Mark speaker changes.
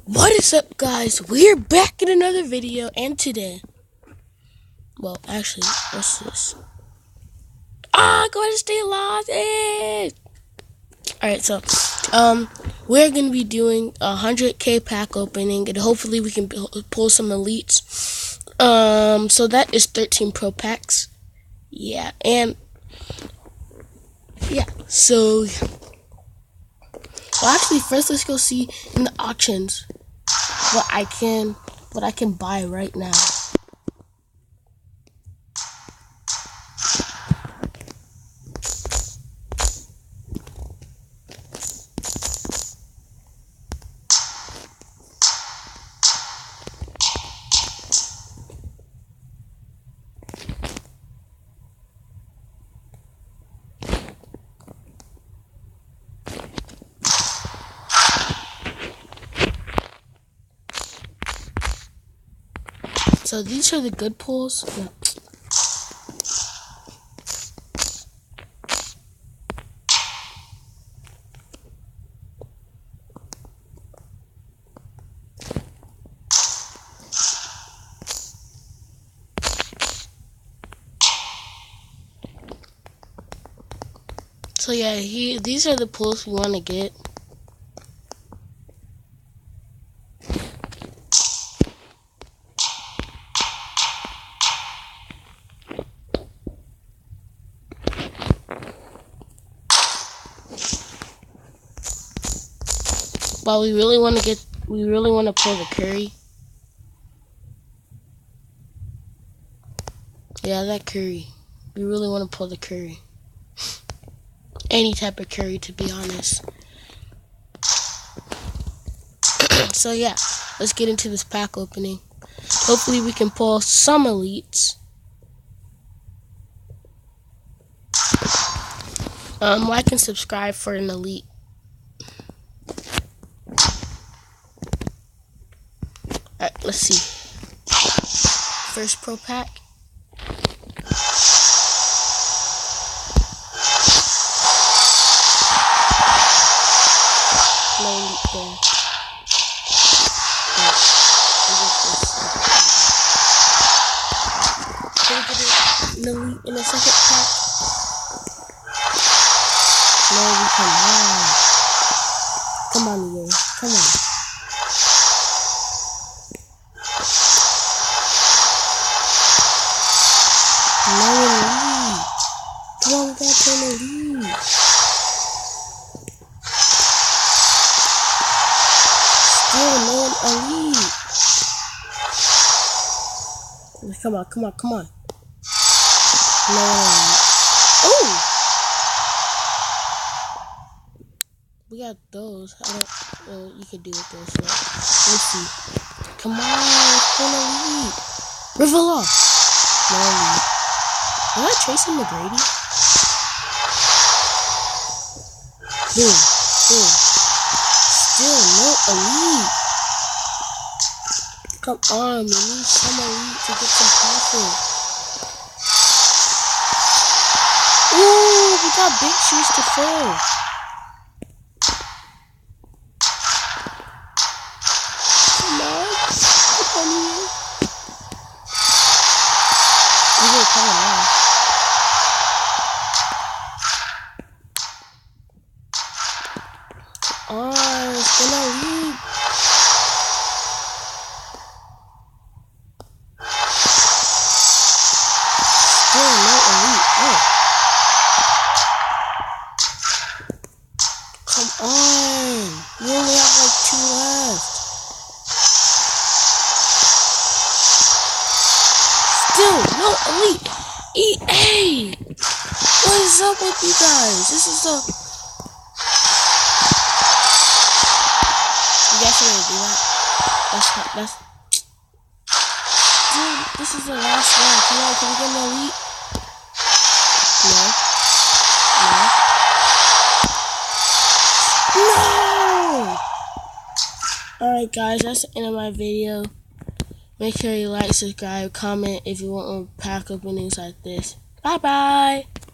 Speaker 1: What is up, guys? We're back in another video, and today, well, actually, what's this? Go ahead and stay alive. Alright, so, we're gonna be doing a 100k pack opening, and hopefully we can pull some elites. So that is 13 pro packs. Yeah, and yeah, so. Well, actually, first let's go see in the auctions what I can buy right now. So these are the good pulls. Yeah. So yeah, these are the pulls we want to get. But we really want to pull the Curry. Yeah, that Curry. We really want to pull the Curry. Any type of Curry, to be honest. So yeah, let's get into this pack opening. Hopefully we can pull some elites. Like and subscribe for an elite. Alright, let's see. First pro pack. No elite there. Can we get an elite in the second pack? No, we cannot. Come on, Leo. Come on. No elite. Come on, we gotta turn elite. Still no elite. Come on, come on, come on. No elite. Oh! We got those. I don't know what you can do with those. So let's see. Come on, pull an elite. Rivella. No elite. Was that Tracy McGrady? Boom. Boom. Still no elite. Come on, we need some elite to get some profit. Ooh, we got big shoes to fill. Come on. Come on, here. We're coming out. Oh, it's gonna lead. Still no elite. Oh. Come on. We only have like 2 left. Still no elite. EA. What is up with you guys? This is the... You guys are gonna do that? That's... Dude, this is the last one. Come on, can we get an elite? No. No! Alright guys, that's the end of my video. Make sure you like, subscribe, comment if you want more pack openings like this. Bye bye!